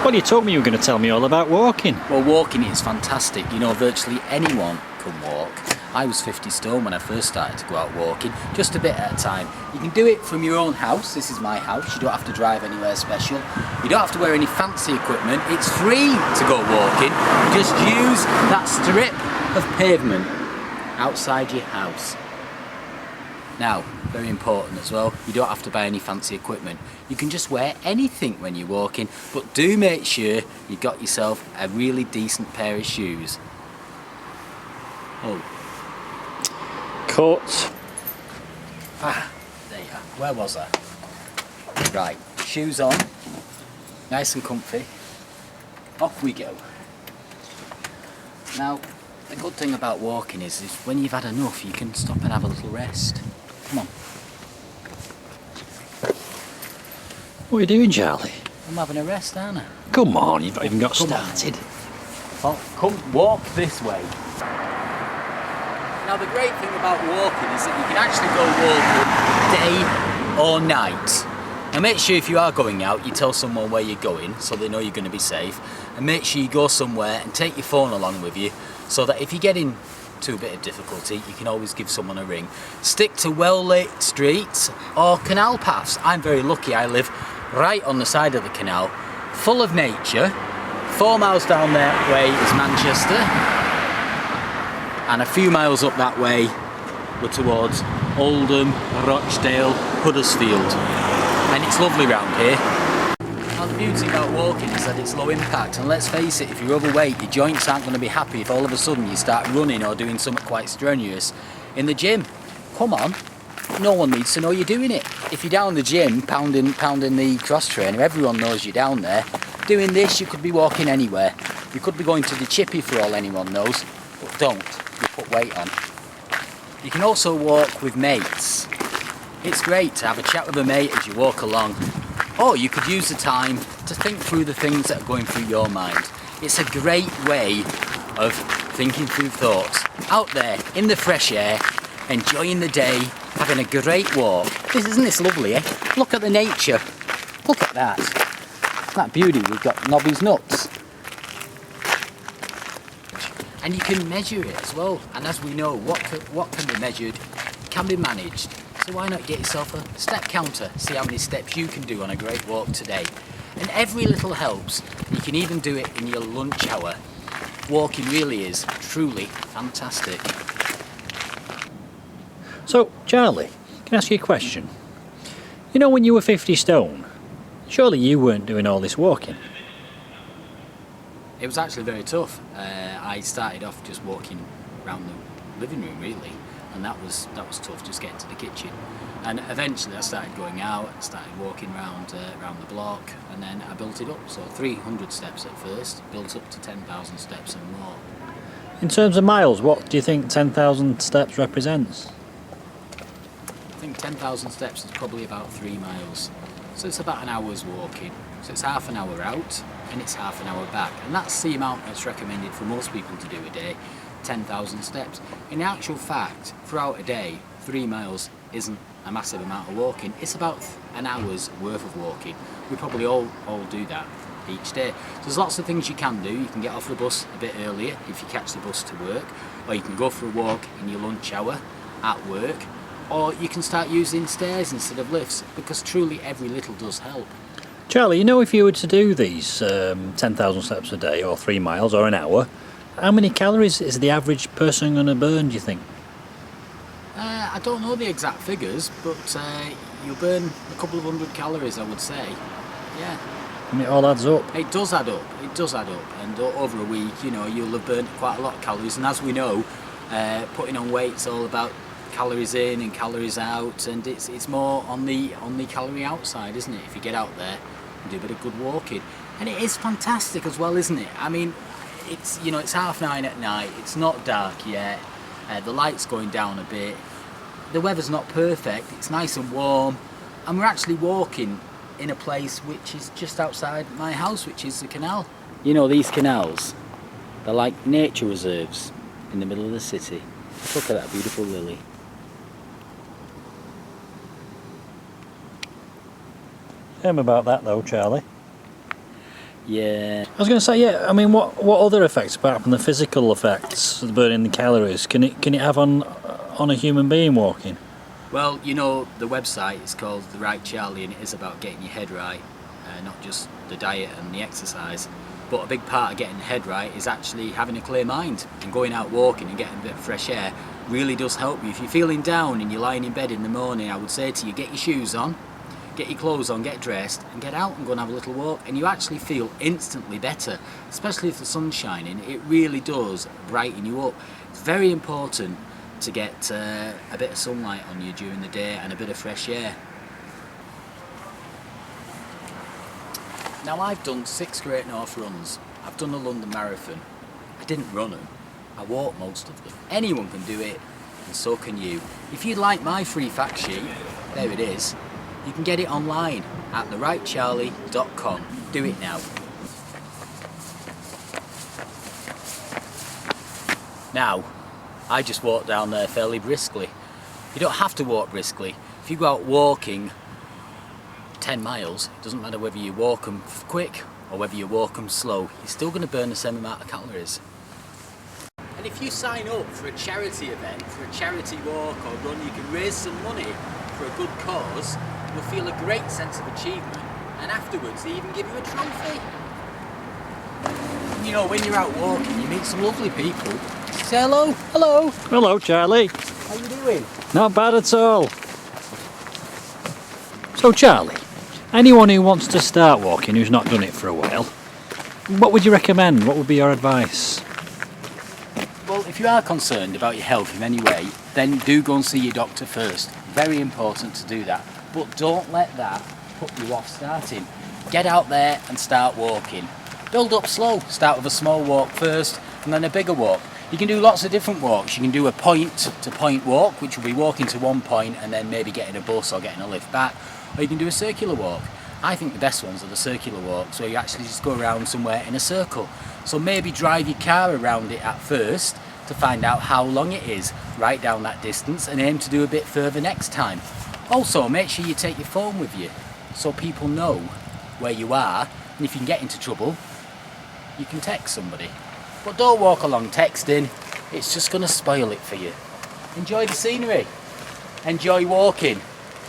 Well, you told me you were going to tell me all about walking. Well, walking is fantastic. You know, virtually anyone can walk. I was 50 stone when I first started to go out walking, just a bit at a time. You can do it from your own house. This is my house. You don't have to drive anywhere special. You don't have to wear any fancy equipment. It's free to go walking. Just use that strip of pavement outside your house. Now, very important as well, you don't have to buy any fancy equipment. You can just wear anything when you're walking, but do make sure you got yourself a really decent pair of shoes. Oh. Cut. Ah, there you are. Where was I? Right, shoes on, nice and comfy. Off we go. Now, the good thing about walking is when you've had enough, you can stop and have a little rest. Come on. What are you doing, Charlie? I'm having a rest, aren't I? Come on, you've not even got started. Oh, come walk this way. Now the great thing about walking is that you can actually go walking day or night. Now make sure if you are going out, you tell someone where you're going so they know you're going to be safe. And make sure you go somewhere and take your phone along with you so that if you get into a bit of difficulty, you can always give someone a ring. Stick to well-lit streets or canal paths. I'm very lucky, I live right on the side of the canal, full of nature. 4 miles down that way is Manchester, and a few miles up that way we're towards Oldham, Rochdale, Huddersfield, and it's lovely round here. Now the beauty about walking is that it's low impact, and let's face it, if you're overweight, your joints aren't going to be happy if all of a sudden you start running or doing something quite strenuous in the gym. Come on, no one needs to know you're doing it. If you're down the gym pounding the cross trainer, everyone knows you're down there. Doing this, you could be walking anywhere. You could be going to the chippy for all anyone knows, but don't. You put weight on. You can also walk with mates. It's great to have a chat with a mate as you walk along. Or you could use the time to think through the things that are going through your mind. It's a great way of thinking through thoughts. Out there, in the fresh air, enjoying the day, having a great walk. Isn't this lovely, eh? Look at the nature. Look at that. That beauty, we've got Nobby's nuts. And you can measure it as well. And as we know, what can be measured can be managed. So why not get yourself a step counter, see how many steps you can do on a great walk today. And every little helps. You can even do it in your lunch hour. Walking really is truly fantastic. So, Charlie, can I ask you a question? You know, when you were 50 stone, surely you weren't doing all this walking? It was actually very tough. I started off just walking around the living room really, and that was tough, just getting to the kitchen. And eventually I started going out, started walking around the block, and then I built it up. So 300 steps at first, built up to 10,000 steps and more. In terms of miles, what do you think 10,000 steps represents? I think 10,000 steps is probably about 3 miles. So it's about an hour's walking. So it's half an hour out and it's half an hour back. And that's the amount that's recommended for most people to do a day, 10,000 steps. In actual fact, throughout a day, 3 miles isn't a massive amount of walking. It's about an hour's worth of walking. We probably all do that each day. So there's lots of things you can do. You can get off the bus a bit earlier if you catch the bus to work, or you can go for a walk in your lunch hour at work, or you can start using stairs instead of lifts, because truly every little does help. Charlie, you know, if you were to do these 10,000 steps a day, or 3 miles, or an hour, how many calories is the average person going to burn, do you think? I don't know the exact figures, but you'll burn a couple of 100 calories, I would say. Yeah. And it all adds up. It does add up. It does add up. And over a week, you know, you'll have burnt quite a lot of calories. And as we know, putting on weight's all about calories in and calories out, and it's more on the calorie outside, isn't it? If you get out there and do a bit of good walking, and it is fantastic as well, isn't it? I mean, it's, you know, it's 9:30 at night. It's not dark yet. The light's going down a bit. The weather's not perfect. It's nice and warm, and we're actually walking in a place which is just outside my house, which is the canal. You know, these canals, they're like nature reserves in the middle of the city. Look at that beautiful lily. Tell me about that though, Charlie. Yeah. I was going to say, yeah. I mean, what other effects apart from the physical effects of burning the calories can it have on a human being walking? Well, you know, the website is called The Right Charlie, and it is about getting your head right, not just the diet and the exercise. But a big part of getting the head right is actually having a clear mind, and going out walking and getting a bit of fresh air really does help you. If you're feeling down and you're lying in bed in the morning, I would say to you, get your shoes on, get your clothes on, get dressed, and get out and go and have a little walk, and you actually feel instantly better, especially if the sun's shining. It really does brighten you up. It's very important to get a bit of sunlight on you during the day and a bit of fresh air. Now, I've done 6 Great North runs. I've done the London Marathon. I didn't run them. I walked most of them. Anyone can do it, and so can you. If you'd like my free fact sheet, there it is. You can get it online at therightcharlie.com. Do it now. Now, I just walk down there fairly briskly. You don't have to walk briskly. If you go out walking 10 miles, it doesn't matter whether you walk them quick or whether you walk them slow, you're still going to burn the same amount of calories. And if you sign up for a charity event, for a charity walk or run, you can raise some money for a good cause. You'll feel a great sense of achievement, and afterwards they even give you a trophy. You know, when you're out walking, you meet some lovely people. Say hello. Hello. Hello, Charlie. How you doing? Not bad at all. So, Charlie, anyone who wants to start walking who's not done it for a while, what would you recommend? What would be your advice? Well, if you are concerned about your health in any way, then do go and see your doctor first. Very important to do that. But don't let that put you off starting. Get out there and start walking. Build up slow. Start with a small walk first and then a bigger walk. You can do lots of different walks. You can do a point-to-point walk, which will be walking to one point and then maybe getting a bus or getting a lift back. Or you can do a circular walk. I think the best ones are the circular walks, where you actually just go around somewhere in a circle. So maybe drive your car around it at first to find out how long it is. Write down that distance and aim to do a bit further next time. Also, make sure you take your phone with you so people know where you are, and if you can get into trouble, you can text somebody. But don't walk along texting, it's just going to spoil it for you. Enjoy the scenery. Enjoy walking.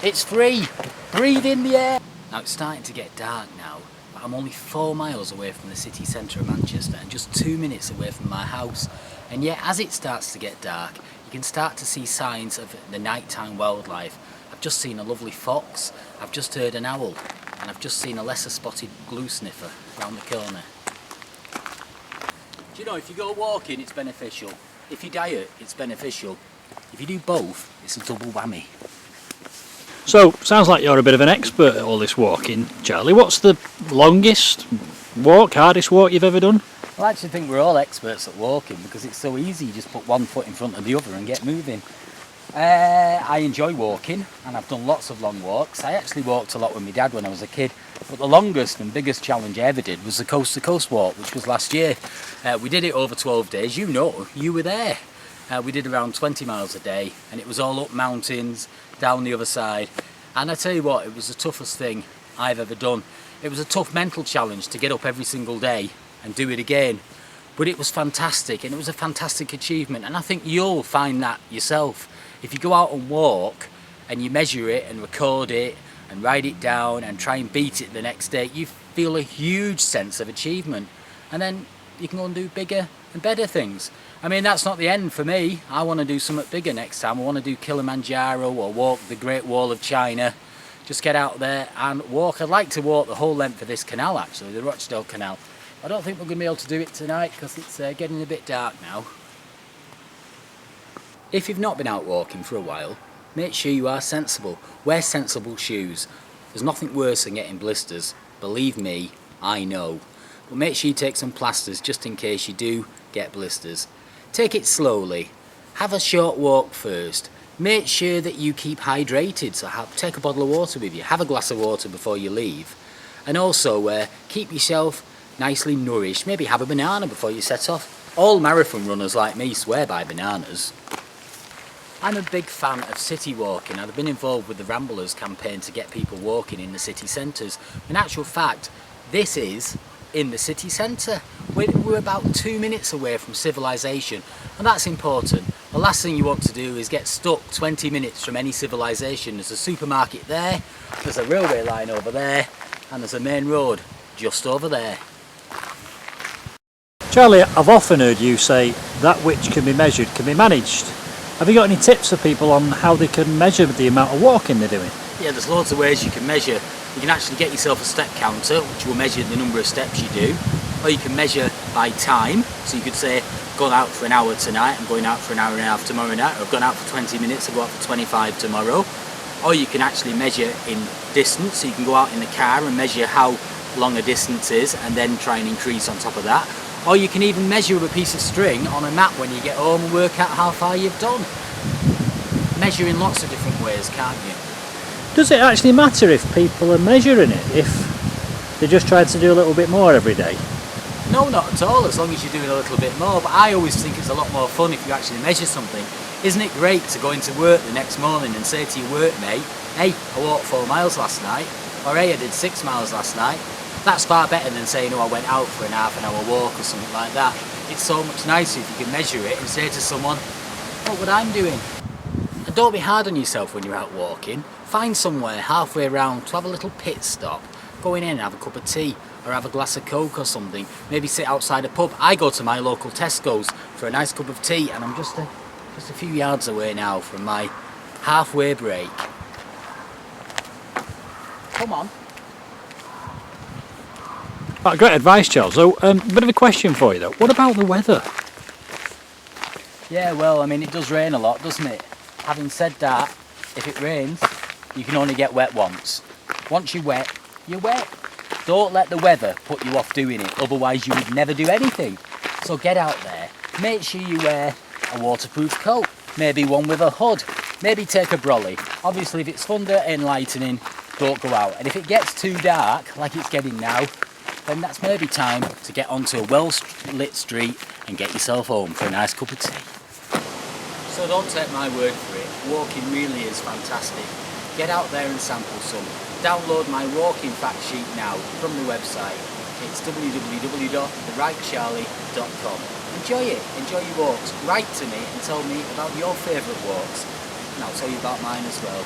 It's free. Breathe in the air. Now, it's starting to get dark now, but I'm only 4 miles away from the city centre of Manchester and just 2 minutes away from my house. And yet, as it starts to get dark, you can start to see signs of the nighttime wildlife. I've just seen a lovely fox, I've just heard an owl, and I've just seen a lesser spotted glue sniffer round the corner. Do you know, if you go walking, it's beneficial. If you diet, it's beneficial. If you do both, it's a double whammy. So, sounds like you're a bit of an expert at all this walking, Charlie. What's the longest walk, hardest walk you've ever done? Well, I actually think we're all experts at walking because it's so easy. You just put one foot in front of the other and get moving. I enjoy walking, and I've done lots of long walks. I actually walked a lot with my dad when I was a kid, but the longest and biggest challenge I ever did was the coast to coast walk, which was last year. We did it over 12 days. You know, you were there. We did around 20 miles a day, and it was all up mountains, down the other side. And I tell you what, it was the toughest thing I've ever done. It was a tough mental challenge to get up every single day and do it again. But it was fantastic, and it was a fantastic achievement, and I think you'll find that yourself. If you go out and walk and you measure it and record it and write it down and try and beat it the next day, you feel a huge sense of achievement, and then you can go and do bigger and better things. I mean, that's not the end for me. I want to do something bigger next time. I want to do Kilimanjaro or walk the Great Wall of China. Just get out there and walk. I'd like to walk the whole length of this canal, actually, the Rochdale Canal. I don't think we're going to be able to do it tonight because it's getting a bit dark now. If you've not been out walking for a while, make sure you are sensible. Wear sensible shoes. There's nothing worse than getting blisters. Believe me, I know. But make sure you take some plasters just in case you do get blisters. Take it slowly. Have a short walk first. Make sure that you keep hydrated, so take a bottle of water with you. Have a glass of water before you leave. And also keep yourself nicely nourished. Maybe have a banana before you set off. All marathon runners like me swear by bananas. I'm a big fan of city walking. I've been involved with the Ramblers campaign to get people walking in the city centres. In actual fact, this is in the city centre. We're about 2 minutes away from civilization, and that's important. The last thing you want to do is get stuck 20 minutes from any civilization. There's a supermarket there, there's a railway line over there, and there's a main road just over there. Charlie, I've often heard you say that which can be measured can be managed. Have you got any tips for people on how they can measure the amount of walking they're doing? Yeah, there's loads of ways you can measure. You can actually get yourself a step counter, which will measure the number of steps you do, or you can measure by time. So you could say, gone out for an hour tonight, I'm going out for an hour and a half tomorrow night, or I've gone out for 20 minutes, I'll go out for 25 tomorrow. Or you can actually measure in distance, so you can go out in the car and measure how long a distance is, and then try and increase on top of that. Or you can even measure with a piece of string on a map when you get home and work out how far you've done. Measure in lots of different ways, can't you? Does it actually matter if people are measuring it, if they're just trying to do a little bit more every day? No, not at all, as long as you're doing a little bit more. But I always think it's a lot more fun if you actually measure something. Isn't it great to go into work the next morning and say to your workmate, hey, I walked 4 miles last night, or hey, I did 6 miles last night. That's far better than saying, oh, I went out for an half an hour walk or something like that. It's so much nicer if you can measure it and say to someone, look what I'm doing. And don't be hard on yourself when you're out walking. Find somewhere halfway around to have a little pit stop. Go in and have a cup of tea or have a glass of Coke or something. Maybe sit outside a pub. I go to my local Tesco's for a nice cup of tea, and I'm just a few yards away now from my halfway break. Come on. Great advice, Charles. So, a bit of a question for you though. What about the weather? Yeah, well, I mean, it does rain a lot, doesn't it? Having said that, if it rains, you can only get wet once. Once you're wet, you're wet. Don't let the weather put you off doing it, otherwise you would never do anything. So get out there, make sure you wear a waterproof coat, maybe one with a hood, maybe take a brolly. Obviously, if it's thunder and lightning, don't go out. And if it gets too dark, like it's getting now, then that's maybe time to get onto a well-lit street and get yourself home for a nice cup of tea. So don't take my word for it, walking really is fantastic. Get out there and sample some. Download my walking fact sheet now from the website. It's www.therightcharlie.com. Enjoy it, enjoy your walks. Write to me and tell me about your favourite walks, and I'll tell you about mine as well.